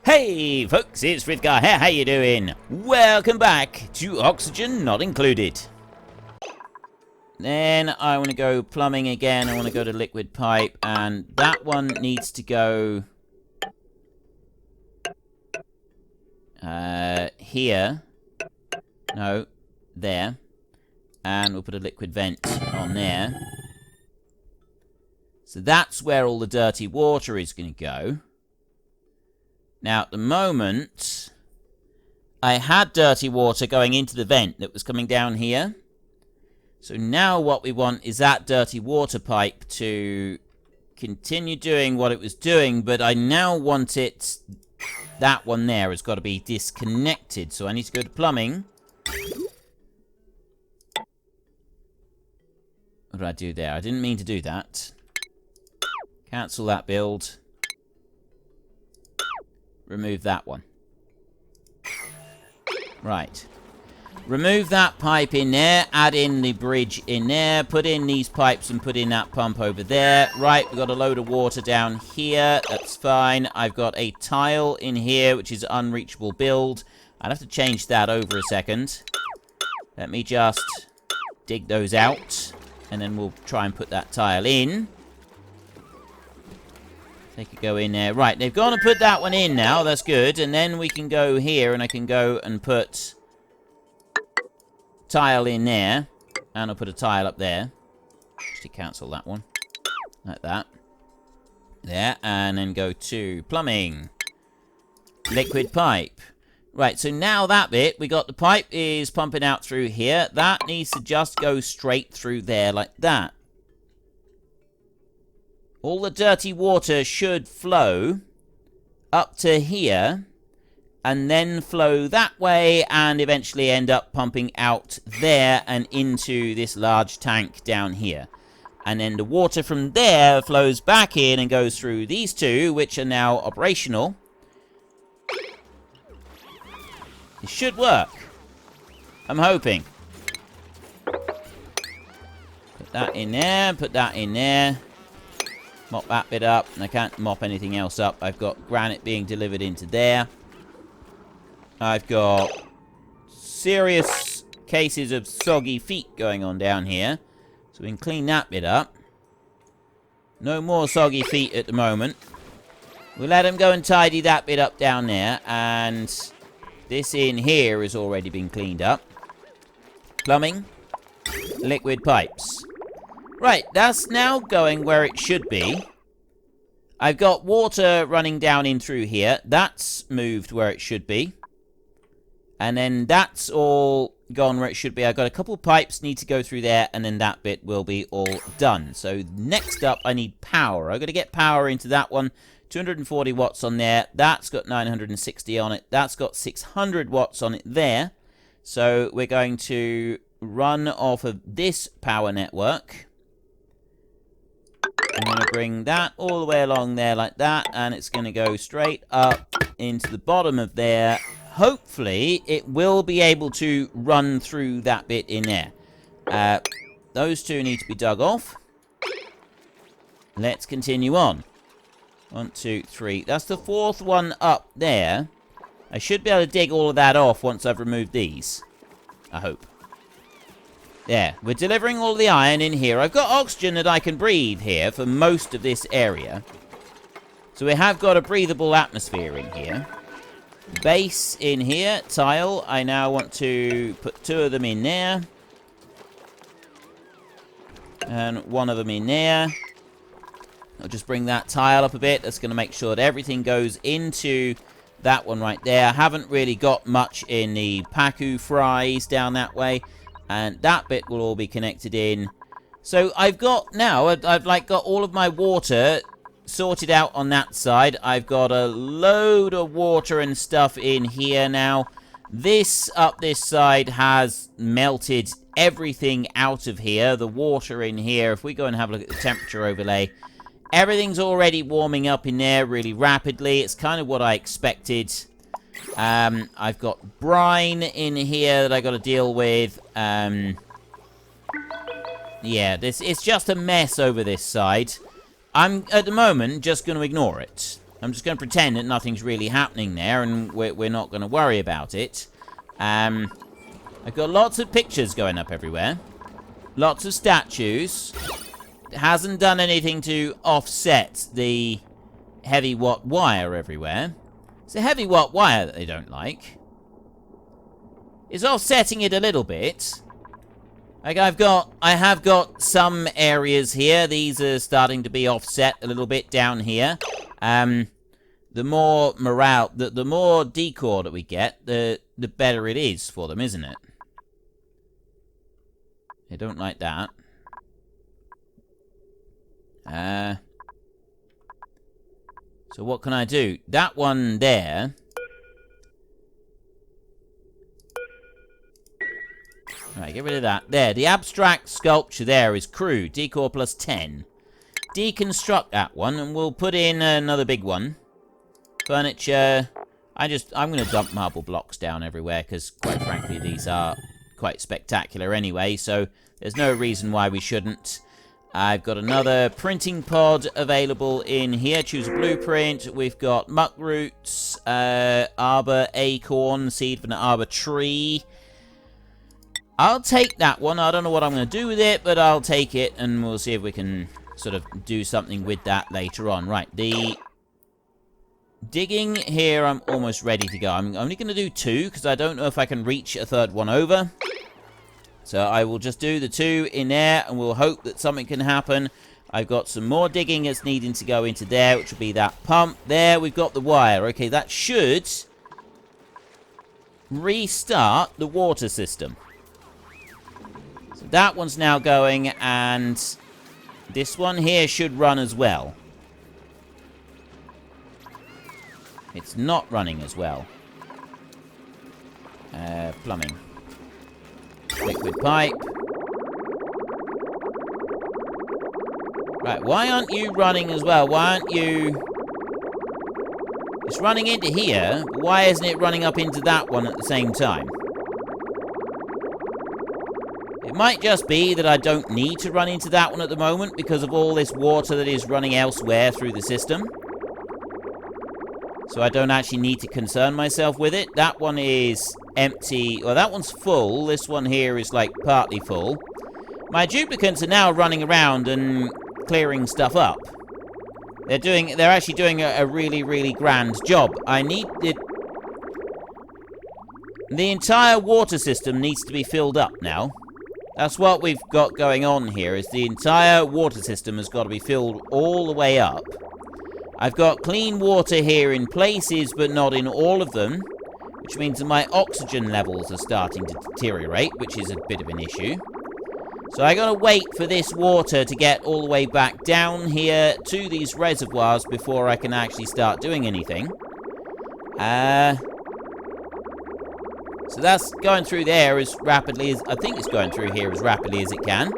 Hey folks, it's Frithgar here, how you doing? Welcome back to Oxygen Not Included. Then I want to go plumbing again, I want to go to liquid pipe, and that one needs to go here. No, there. And we'll put a liquid vent on there. So that's where all the dirty water is going to go. Now, at the moment, I had dirty water going into the vent that was coming down here. So now what we want is that dirty water pipe to continue doing what it was doing, but I now want it, that one there has got to be disconnected. So I need to go to plumbing. What did I do there? I didn't mean to do that. Cancel that build. Remove that one. Right. Remove that pipe in there. Add in the bridge in there. Put in these pipes and put in that pump over there. Right, we've got a load of water down here. That's fine. I've got a tile in here, which is unreachable build. I'd have to change that over a second. Let me just dig those out. And then we'll try and put that tile in. They could go in there. Right, they've gone and put that one in now. That's good. And then we can go here, and I can go and put tile in there. And I'll put a tile up there. Just to cancel that one. Like that. There. And then go to plumbing. Liquid pipe. Right, so now that bit, we got the pipe is pumping out through here. That needs to just go straight through there like that. All the dirty water should flow up to here and then flow that way and eventually end up pumping out there and into this large tank down here. And then the water from there flows back in and goes through these two, which are now operational. It should work. I'm hoping. Put that in there, put that in there. Mop that bit up, and I can't mop anything else up. I've got granite being delivered into there. I've got serious cases of soggy feet going on down here. So we can clean that bit up. No more soggy feet at the moment. We'll let them go and tidy that bit up down there. And this in here has already been cleaned up. Plumbing. Liquid pipes. Right, that's now going where it should be. I've got water running down in through here. That's moved where it should be. And then that's all gone where it should be. I've got a couple pipes need to go through there, and then that bit will be all done. So next up, I need power. I've got to get power into that one. 240 watts on there. That's got 960 on it. That's got 600 watts on it there. So we're going to run off of this power network. I'm going to bring that all the way along there like that, and it's going to go straight up into the bottom of there. Hopefully, it will be able to run through that bit in there. Those two need to be dug off. Let's continue on. 1, 2, 3. That's the fourth one up there. I should be able to dig all of that off once I've removed these. I hope. There, we're delivering all the iron in here. I've got oxygen that I can breathe here for most of this area. So we have got a breathable atmosphere in here. Base in here, tile. I now want to put 2 of them in there. And 1 of them in there. I'll just bring that tile up a bit. That's going to make sure that everything goes into that one right there. I haven't really got much in the Paku fries down that way. And that bit will all be connected in. So I've got now, I've like got all of my water sorted out on that side. I've got a load of water and stuff in here now. This up this side has melted everything out of here. The water in here, if we go and have a look at the temperature overlay, everything's already warming up in there really rapidly. It's kind of what I expected. I've got brine in here that I got to deal with. Yeah, it's just a mess over this side. I'm, at the moment, just going to ignore it. I'm just going to pretend that nothing's really happening there, and we're not going to worry about it. I've got lots of pictures going up everywhere. Lots of statues. It hasn't done anything to offset the heavy watt wire everywhere. It's the heavy watt wire that they don't like. It's offsetting it a little bit. Like I have got some areas here. These are starting to be offset a little bit down here. The more morale, the more decor that we get, the better it is for them, isn't it? They don't like that. So what can I do? That one there. Right, get rid of that. There, the abstract sculpture there is crude. Decor plus 10. Deconstruct that one, and we'll put in another big one. Furniture. I'm going to dump marble blocks down everywhere, because, quite frankly, these are quite spectacular anyway, so there's no reason why we shouldn't. I've got another printing pod available in here. Choose a blueprint. We've got muck roots, arbor acorn, seed from an arbor tree. I'll take that one. I don't know what I'm going to do with it, but I'll take it, and we'll see if we can sort of do something with that later on. Right, the digging here, I'm almost ready to go. I'm only going to do 2, because I don't know if I can reach a third one over. So I will just do the 2 in there, and we'll hope that something can happen. I've got some more digging that's needing to go into there, which will be that pump. There, we've got the wire. Okay, that should restart the water system. That one's now going, and this one here should run as well. It's not running as well. Plumbing. Liquid pipe. Right, why aren't you running as well? Why aren't you... It's running into here. Why isn't it running up into that one at the same time? It might just be that I don't need to run into that one at the moment because of all this water that is running elsewhere through the system. So I don't actually need to concern myself with it. That one is empty. Well, that one's full. This one here is, like, partly full. My duplicates are now running around and clearing stuff up. They're actually doing a really, really grand job. I need it. The entire water system needs to be filled up now. That's what we've got going on here, is the entire water system has got to be filled all the way up. I've got clean water here in places, but not in all of them, which means that my oxygen levels are starting to deteriorate, which is a bit of an issue. So I gotta wait for this water to get all the way back down here to these reservoirs before I can actually start doing anything. So that's going through there as rapidly as... I think it's going through here as rapidly as it can.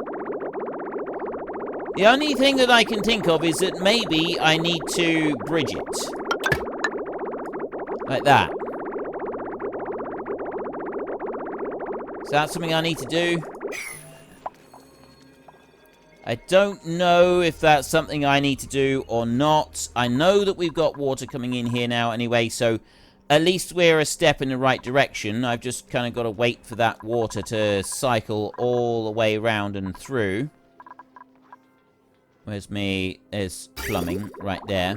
The only thing that I can think of is that maybe I need to bridge it. Like that. Is that something I need to do? I don't know if that's something I need to do or not. I know that we've got water coming in here now anyway, so... At least we're a step in the right direction. I've just kind of got to wait for that water to cycle all the way around and through. Where's me? There's plumbing right there.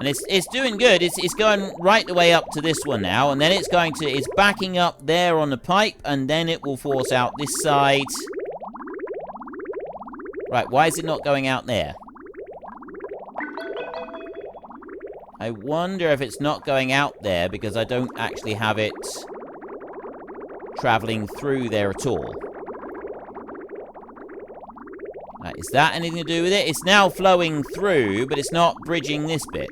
And it's doing good. It's going right the way up to this one now. And then it's backing up there on the pipe. And then it will force out this side. Right, why is it not going out there? I wonder if it's not going out there because I don't actually have it traveling through there at all. Right, is that anything to do with it? It's now flowing through, but it's not bridging this bit.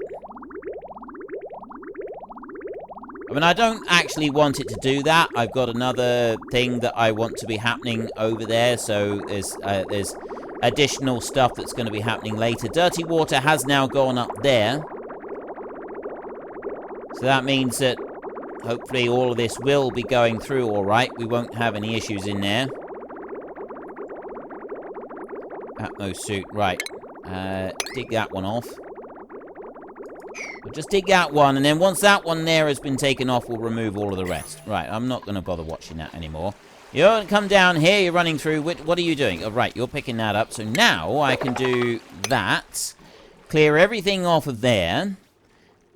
I mean, I don't actually want it to do that. I've got another thing that I want to be happening over there, so there's additional stuff that's going to be happening later. Dirty water has now gone up there. So that means that hopefully all of this will be going through all right. We won't have any issues in there. Atmos suit, right. Dig that one off. We'll just dig that one, and then once that one there has been taken off, we'll remove all of the rest. Right, I'm not going to bother watching that anymore. You're going to come down here, you're running through. What are you doing? Oh, right, you're picking that up. So now I can do that. Clear everything off of there.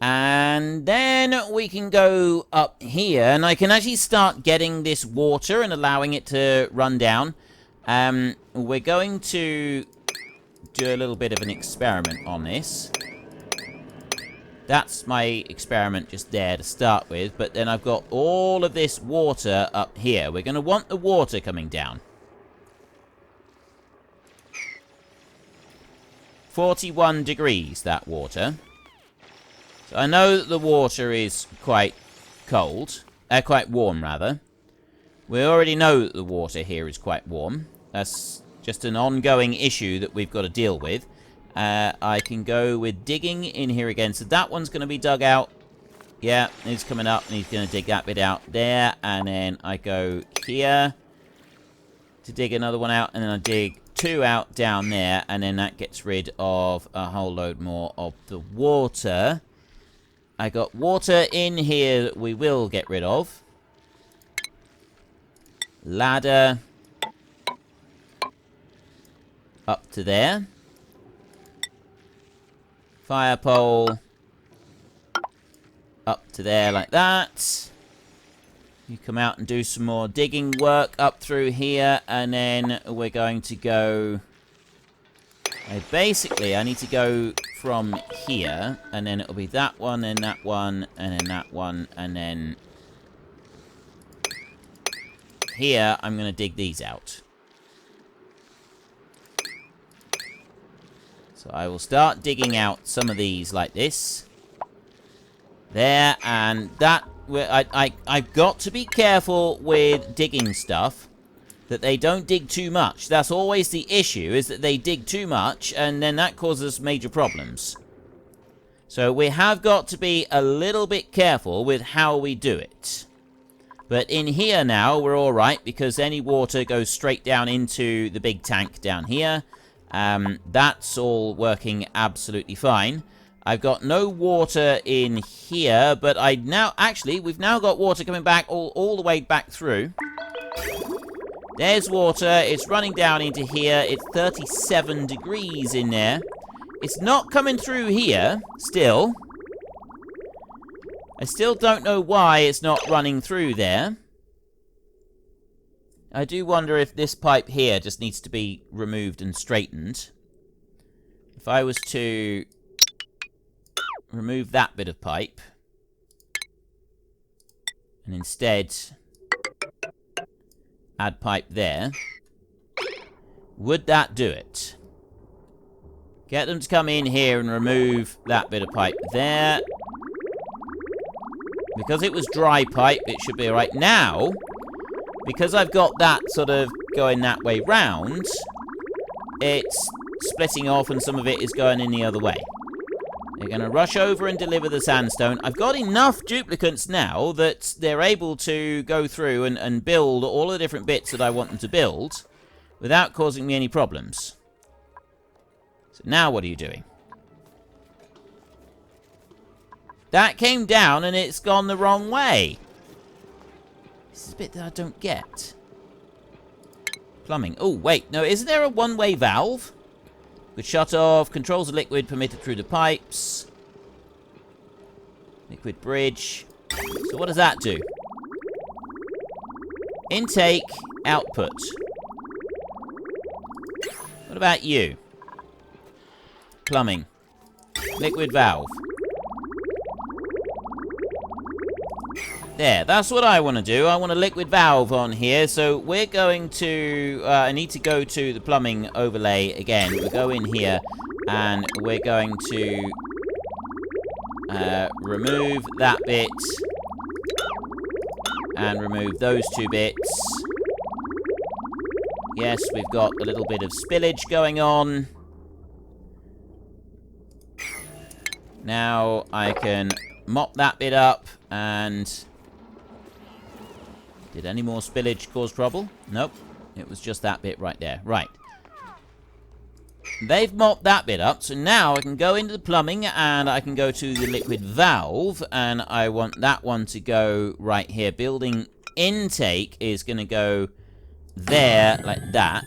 And then we can go up here, and I can actually start getting this water and allowing it to run down. We're going to do a little bit of an experiment on this. That's my experiment just there to start with, but then I've got all of this water up here. We're going to want the water coming down. 41 degrees, that water. So I know that the water is quite cold. Quite warm, rather. We already know that the water here is quite warm. That's just an ongoing issue that we've got to deal with. I can go with digging in here again. So that one's going to be dug out. Yeah, he's coming up, and he's going to dig that bit out there. And then I go here to dig another one out. And then I dig 2 out down there. And then that gets rid of a whole load more of the water. I got water in here that we will get rid of. Ladder. Up to there. Fire pole. Up to there like that. You come out and do some more digging work up through here. And then we're going to go... basically, I need to go from here. And then it'll be that one, and that one, and then that one. And then... here, I'm going to dig these out. So I will start digging out some of these like this. There, and that... I've got to be careful with digging stuff. That they don't dig too much. That's always the issue, is that they dig too much, and then that causes major problems. So we have got to be a little bit careful with how we do it. But in here now, we're alright, because any water goes straight down into the big tank down here. That's all working absolutely fine. I've got no water in here, but we've now got water coming back all the way back through. There's water. It's running down into here. It's 37 degrees in there. It's not coming through here, still. I still don't know why it's not running through there. I do wonder if this pipe here just needs to be removed and straightened. If I was to remove that bit of pipe, and instead add pipe there, would that do it? Get them to come in here and remove that bit of pipe there. Because it was dry pipe, it should be alright. Now, because I've got that sort of going that way round, it's splitting off and some of it is going in the other way. They're going to rush over and deliver the sandstone. I've got enough duplicates now that they're able to go through and build all the different bits that I want them to build without causing me any problems. So now what are you doing? That came down and it's gone the wrong way. This is a bit that I don't get. Plumbing. Oh, wait. No, isn't there a one-way valve? Good shut off. Controls the liquid permitted through the pipes. Liquid bridge. So what does that do? Intake, output. What about you? Plumbing. Liquid valve. There, that's what I want to do. I want a liquid valve on here. So we're going to... I need to go to the plumbing overlay again. We'll go in here and we're going to remove that bit. And remove those 2 bits. Yes, we've got a little bit of spillage going on. Now I can mop that bit up and... Did any more spillage cause trouble? Nope. It was just that bit right there. Right. they've mopped that bit up. So now I can go into the plumbing and I can go to the liquid valve. And I want that one to go right here. Building intake is going to go there like that.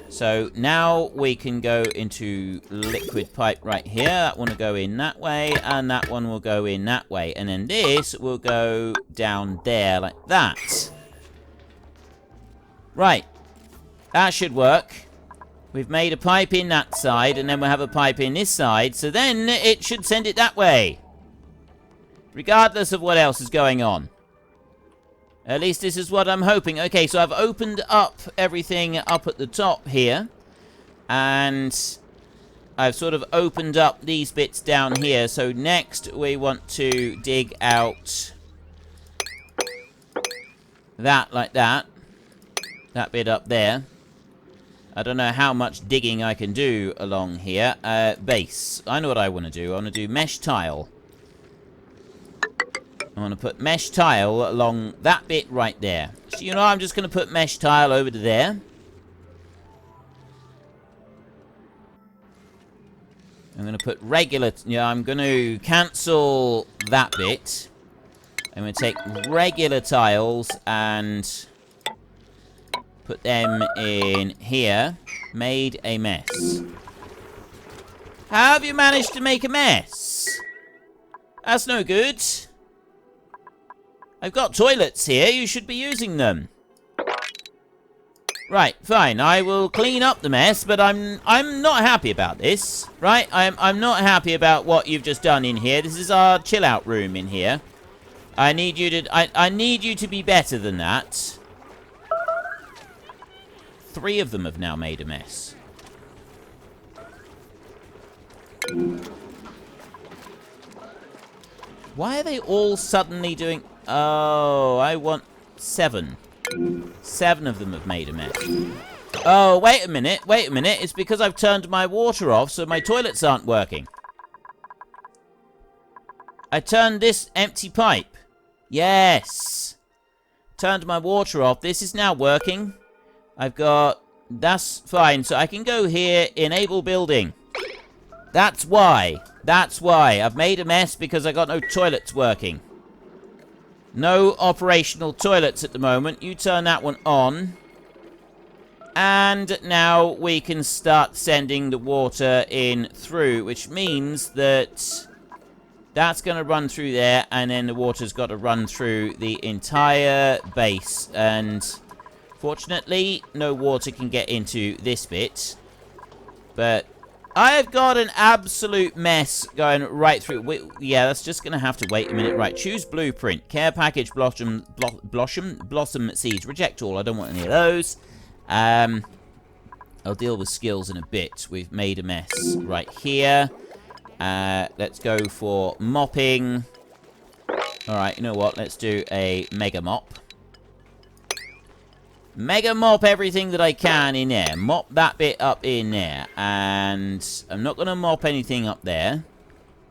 So now we can go into liquid pipe right here. That one will go in that way, and that one will go in that way. And then this will go down there like that. Right. That should work. We've made a pipe in that side, and then we'll have a pipe in this side. So then it should send it that way. Regardless of what else is going on. At least this is what I'm hoping. Okay, so I've opened up everything up at the top here. And I've sort of opened up these bits down here. So next we want to dig out that like that. That bit up there. I don't know how much digging I can do along here. Base. I know what I want to do. I want to do mesh tile. I want to put mesh tile along that bit right there. So, you know, I'm just going to put mesh tile over to there. I'm going to put regular... Yeah, I'm going to cancel that bit. I'm going to take regular tiles and put them in here. Made a mess. How have you managed to make a mess? That's no good. I've got toilets here. You should be using them. Right, fine. I will clean up the mess, but I'm not happy about this. Right? I'm not happy about what you've just done in here. This is our chill out room in here. I need you to I need you to be better than that. 3 of them have now made a mess. Why are they all suddenly doing... Oh, I want 7. 7 of them have made a mess. Oh, wait a minute. Wait a minute. It's because I've turned my water off, so my toilets aren't working. I turned this empty pipe. Yes. Turned my water off. This is now working. I've got... That's fine. So I can go here, enable building. That's why. That's why. I've made a mess because I got no toilets working. No operational toilets at the moment. You turn that one on. And now we can start sending the water in through, which means that that's going to run through there, and then the water's got to run through the entire base. And fortunately, no water can get into this bit. But I have got an absolute mess going right through. Yeah, that's just going to have to wait a minute. Right, choose blueprint. Care package, blossom seeds. Reject all. I don't want any of those. I'll deal with skills in a bit. We've made a mess right here. Let's go for mopping. Alright, you know what? Let's do a mega mop. Mega mop everything that I can in there. Mop that bit up in there. And I'm not going to mop anything up there,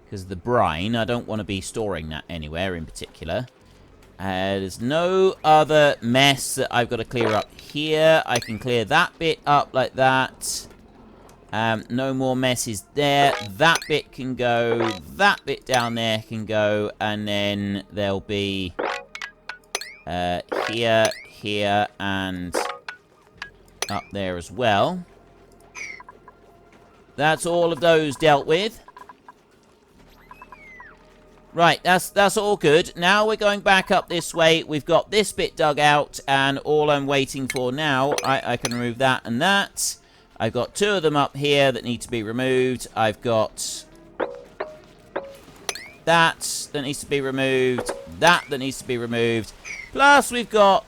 because of the brine. I don't want to be storing that anywhere in particular. There's no other mess that I've got to clear up here. I can clear that bit up like that. No more messes there. That bit can go. That bit down there can go. And then there'll be here, here, and up there as well. That's all of those dealt with. Right, that's all good. Now we're going back up this way. We've got this bit dug out, and all I'm waiting for now, I can remove that and that. I've got 2 of them up here that need to be removed. I've got that needs to be removed. That needs to be removed. Plus, we've got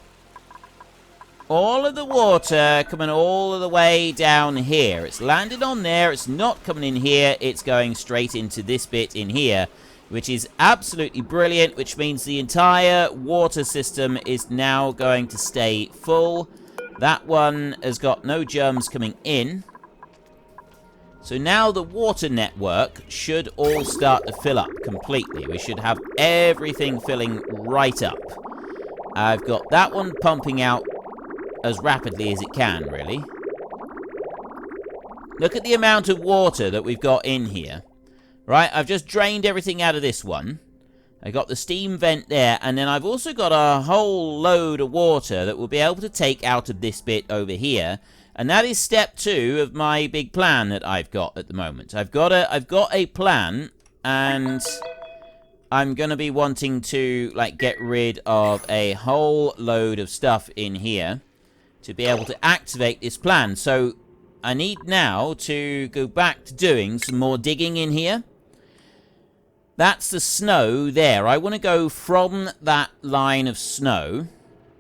all of the water coming all of the way down here. It's landed on there. It's not coming in here. It's going straight into this bit in here, which is absolutely brilliant, which means the entire water system is now going to stay full. That one has got no germs coming in. So now the water network should all start to fill up completely. We should have everything filling right up. I've got that one pumping out as rapidly as it can, really. Look at the amount of water that we've got in here. Right, I've just drained everything out of this one. I got the steam vent there, and then I've also got a whole load of water that we'll be able to take out of this bit over here. And that is step 2 of my big plan that I've got at the moment. I've got a plan, and I'm going to be wanting to, like, get rid of a whole load of stuff in here to be able to activate this plan. So I need now to go back to doing some more digging in here. That's the snow there. I want to go from that line of snow.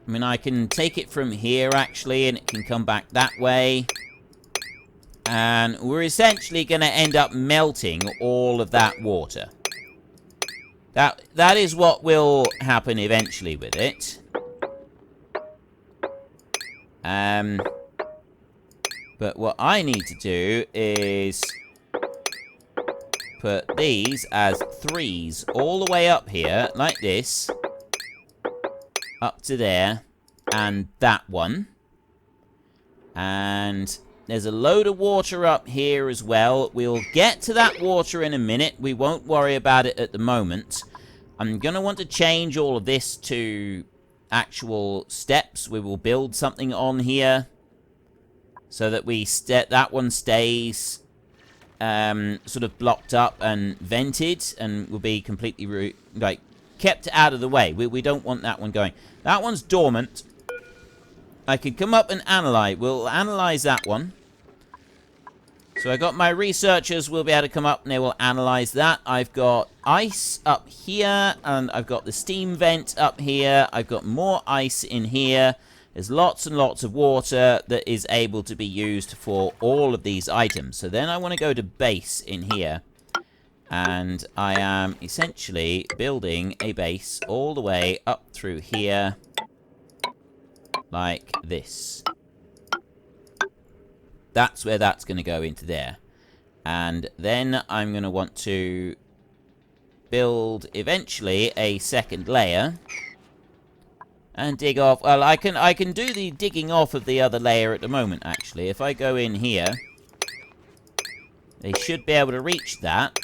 I mean, I can take it from here, actually, and it can come back that way. And we're essentially going to end up melting all of that water. That is what will happen eventually with it. But what I need to do is put these as 3s all the way up here, like this, up to there, and that one. And there's a load of water up here as well. We'll get to that water in a minute. We won't worry about it at the moment. I'm going to want to change all of this to actual steps. We will build something on here so that that one stays sort of blocked up and vented and will be completely kept out of the way. We don't want that one going. That one's dormant. I could come up and analyze. We'll analyze that one. So I got my researchers will be able to come up and they will analyze that. I've got ice up here and I've got the steam vent up here. I've got more ice in here. There's lots and lots of water that is able to be used for all of these items. So then I want to go to base in here. And I am essentially building a base all the way up through here. Like this. That's where that's going to go into there. And then I'm going to want to build eventually a second layer. And dig off. Well, I can do the digging off of the other layer at the moment, actually. If I go in here, they should be able to reach that.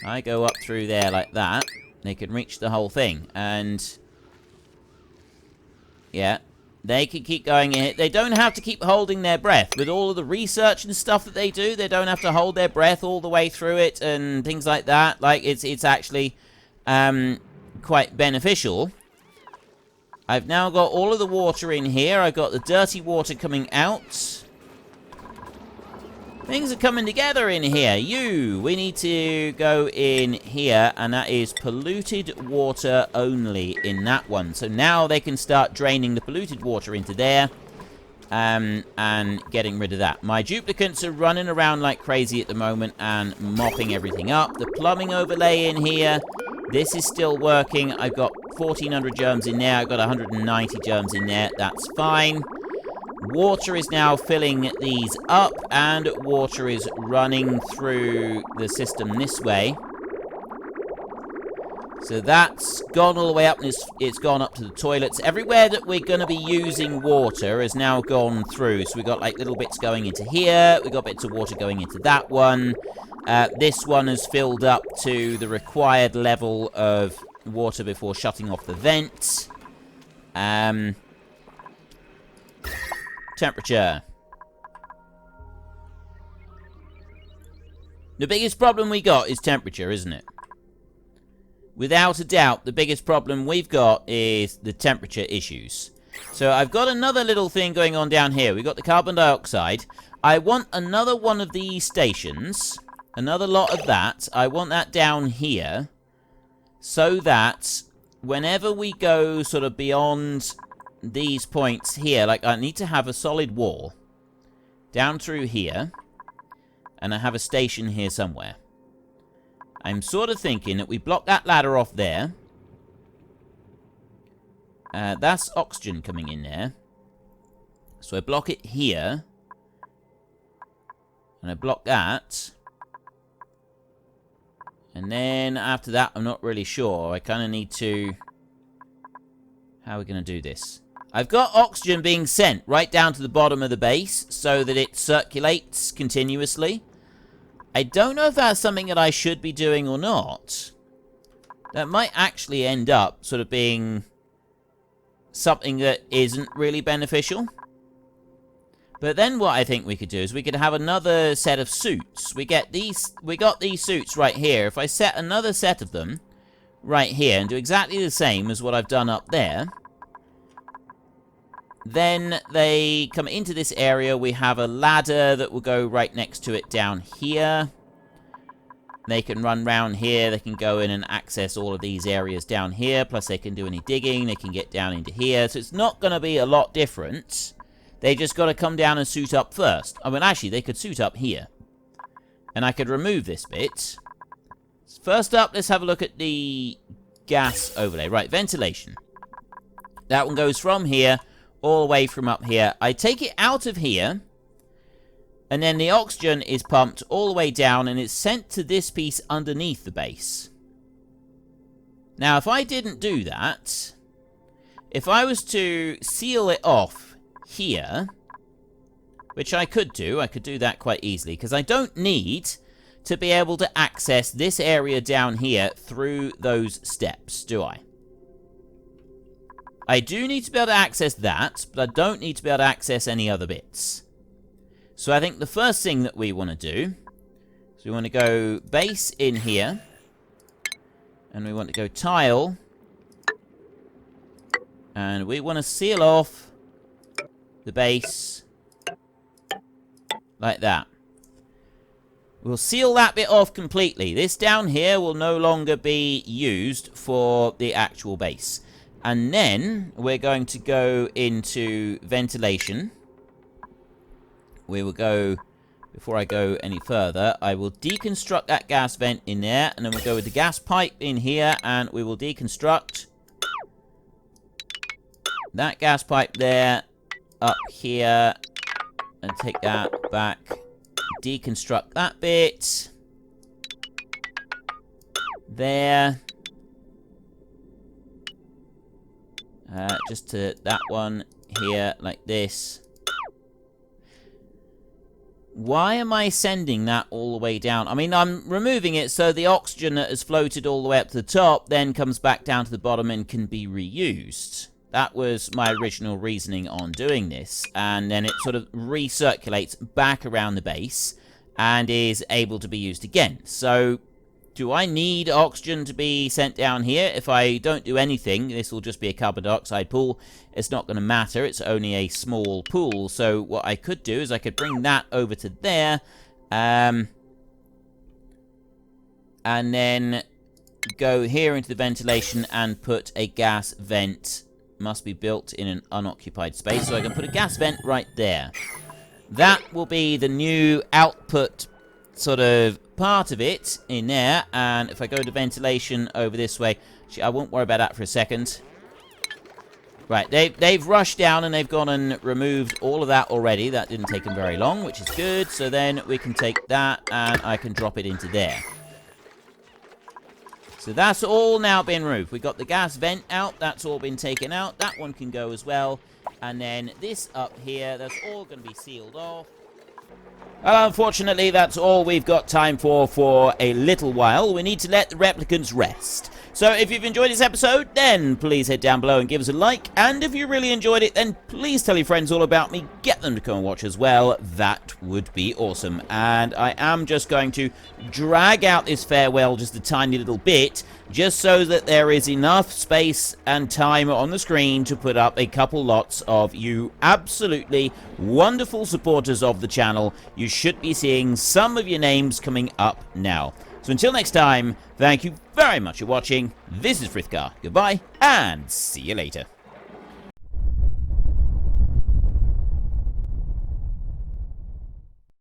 I go up through there like that. They can reach the whole thing. And yeah, they can keep going in. They don't have to keep holding their breath. With all of the research and stuff that they do, they don't have to hold their breath all the way through it and things like that. Like, it's actually quite beneficial. I've now got all of the water in here. I've got the dirty water coming out. Things are coming together in here. We need to go in here, and that is polluted water only in that one. So now they can start draining the polluted water into there, and getting rid of that. My duplicates are running around like crazy at the moment and mopping everything up. The plumbing overlay in here, this is still working. I've got 1,400 germs in there. I've got 190 germs in there. That's fine. Water is now filling these up, and water is running through the system this way. So that's gone all the way up, and it's gone up to the toilets. Everywhere that we're going to be using water has now gone through. So we've got like little bits going into here. We've got bits of water going into that one. This one has filled up to the required level of water before shutting off the vent. Temperature. The biggest problem we got is temperature, isn't it? Without a doubt, the biggest problem we've got is the temperature issues. So I've got another little thing going on down here. We've got the carbon dioxide. I want another one of these stations. Another lot of that. I want that down here. So that whenever we go sort of beyond these points here, like I need to have a solid wall down through here, and I have a station here somewhere. I'm sort of thinking that we block that ladder off there. That's oxygen coming in there. So I block it here. And I block that. And then after that, I'm not really sure. I kind of need to... How are we going to do this? I've got oxygen being sent right down to the bottom of the base so that it circulates continuously. I don't know if that's something that I should be doing or not. That might actually end up sort of being something that isn't really beneficial. But then what I think we could do is we could have another set of suits. We got these suits right here. If I set another set of them right here and do exactly the same as what I've done up there, then they come into this area. We have a ladder that will go right next to it down here. They can run round here. They can go in and access all of these areas down here. Plus they can do any digging. They can get down into here. So it's not going to be a lot different. They just got to come down and suit up first. I mean, actually, they could suit up here. And I could remove this bit. First up, let's have a look at the gas overlay. Right, ventilation. That one goes from here all the way from up here. I take it out of here. And then the oxygen is pumped all the way down and it's sent to this piece underneath the base. Now, if I didn't do that, if I was to seal it off here, which I could do that quite easily, because I don't need to be able to access this area down here through those steps, do I? I do need to be able to access that, but I don't need to be able to access any other bits. So I think the first thing that we want to do is we want to go base in here. And we want to go tile. And we want to seal off the base like that. We'll seal that bit off completely. This down here will no longer be used for the actual base. And then we're going to go into ventilation. We will go, before I go any further, I will deconstruct that gas vent in there, and then we'll go with the gas pipe in here, and we will deconstruct that gas pipe there, up here, and take that back, deconstruct that bit, there, just to that one here, like this. Why am I sending that all the way down? I mean, I'm removing it so the oxygen that has floated all the way up to the top then comes back down to the bottom and can be reused. That was my original reasoning on doing this. And then it sort of recirculates back around the base and is able to be used again. So, do I need oxygen to be sent down here? If I don't do anything, this will just be a carbon dioxide pool. It's not going to matter. It's only a small pool. So what I could do is I could bring that over to there. And then go here into the ventilation and put a gas vent. Must be built in an unoccupied space. So I can put a gas vent right there. That will be the new output sort of part of it in there. And if I go to ventilation over this way, actually, I won't worry about that for a second. Right, they've rushed down and they've gone and removed all of that already. That didn't take them very long, which is good. So then we can take that and I can drop it into there. So that's all now been removed. We got the gas vent out. That's all been taken out. That one can go as well. And then this up here, that's all going to be sealed off. Well, unfortunately, that's all we've got time for a little while. We need to let the replicants rest. So if you've enjoyed this episode, then please head down below and give us a like. And if you really enjoyed it, then please tell your friends all about me. Get them to come and watch as well. That would be awesome. And I am just going to drag out this farewell just a tiny little bit, just so that there is enough space and time on the screen to put up a couple lots of you absolutely wonderful supporters of the channel. You should be seeing some of your names coming up now. So until next time, thank you very much for watching. This is Frithgar. Goodbye, and see you later.